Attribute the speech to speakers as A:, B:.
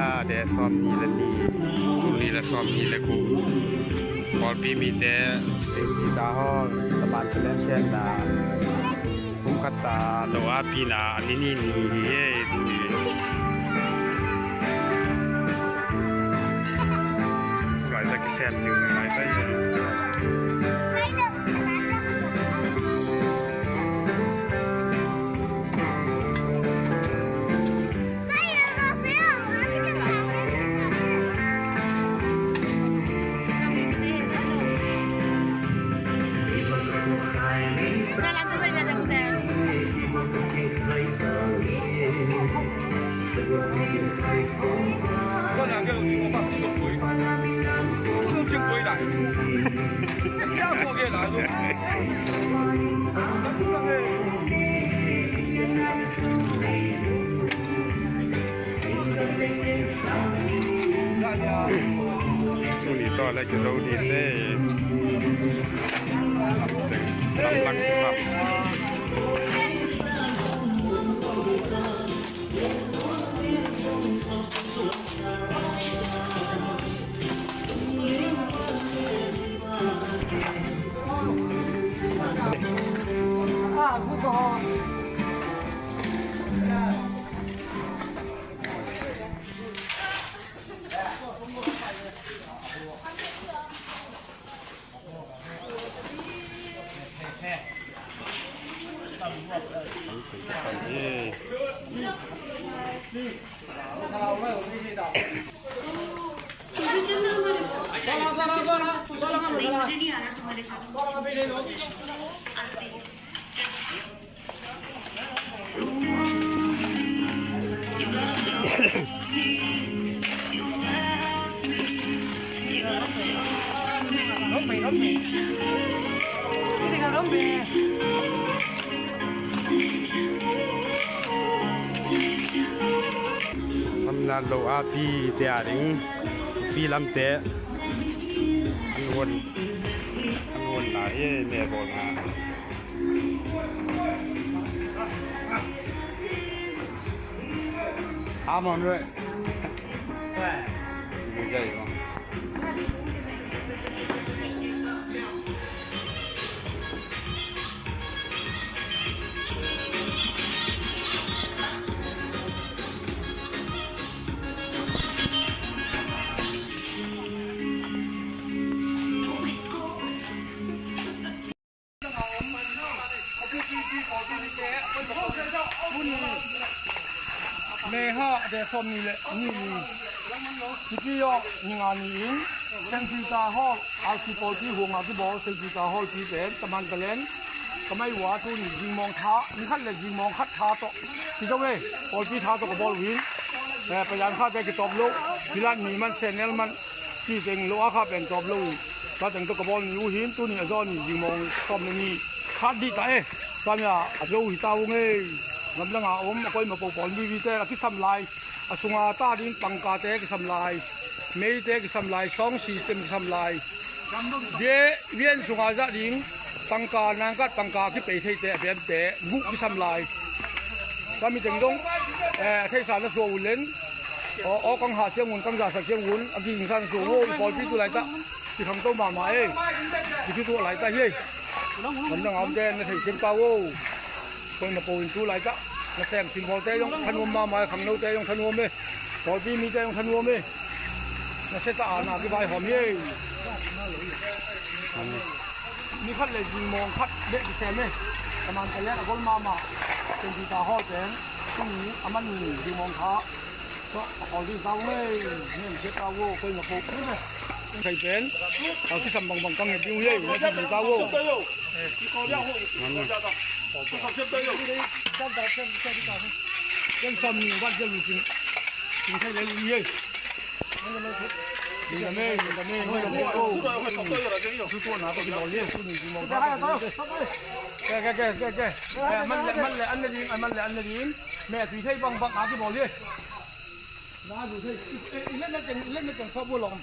A: าแดซ้อมนี่ละนี่ตรงนี้ละซ้อมนี่ละกูพอปีมีแต่สิ่งที่ตาฮ้องตะบานแสดงแค่นาพุ่มคัตตาโลอาปีนาอันนี้นี่เฮ้หลายตะกิแซนอยู่หลายตะ
B: 嗰兩個我把這個背，都正背來，一個嘅來咗。
A: ช่วงนี้ต่อแล้วจะสู้ดีเต้กำลังสับทำนาโลอาปีเตียริงปีลำเตะอันวนหลายแม่บอกมาอามันด้วยไม่ใช่หรอ
B: 没哈，在说你嘞，你自己要你眼里，政治大好，阿是保持红阿是保，政治大好之前，ตะมันกะเลนก็ไม่ว่าตัวนี้ยิงมองท้านี่คัดเลยยิงมองคัดท้าต่อที่ตรงนี้บอลที่ท้าต่อกับบอลวินแต่พยายามฆ่าใจกิจอบลูกพิลันนี่มันเซนเนลมันที่เจงโลอาคาเป็นจอบลูกถ้าถึงตัวกับบอลนิ้วหินตัวนี้ย้อนนี่ยิงมองซ้อมนี่คัดดีแต่ตอนนี้อาจจะหิตาวงเอ้งำลังอาก็มาปกป้องวีวีเตะที่ทำลายสุงาตาดินปังกาเตะที่ทำลายเมย์เตะที่ทำลายสองซีสเต็มที่ทำลายเดี๋ยวเวียนสุงาจะดินปังกานางกัดปังกาที่ไปเทเตะเบียนเตะบุกที่ทำลายถ้ามีถึงตรงเทศาลส่วนหุ่นเล่นกังหาเชียงหุ่นกังจ่าสักเชียงหุ่นอันที่ยิงสันส่วนโว้บอลที่ตัวไหนจ้ะที่ทำต้มมาเองที่ตัวไหนจ้ะเฮ้ยมันต้องเอาเจนในถึงเชียงเปาโว้คนมาปูนตัวไหนจ้ะมาแต่งสิงพอเตยงทันวมมาขังโนเตยงทันวมเลยพอที่มีเตยงทันวมเลยมาเสตาหนาที่ใบหอมเย่มีคัดเลยยิงมองคัดเด็กที่เซมเลยประมาณแต่แรกคนมาเป็นที่ตาห่อแสงที่นี้อามันยิงมองขาก็เอาที่เสาเลยนี่เสตาโว้คนมาปูนี่เลยใส่เป็นเอาที่สำบังบังกังเงี้ยดิ้วเย่ไม่ที่ที่ตาโว้ยังซ้อมนี่วัดจะอยู่จริงใช่เลยเย่นี่แม่โอ้ทุกคนหาตัวที่เราเลี้ยงตัวนี้ที่มองแกมันเลยอันนี้แม่ถือใช้บังหาที่เราเลี้ยงน่าดูใช่เล่นไม่เก่งชอบบัวหลง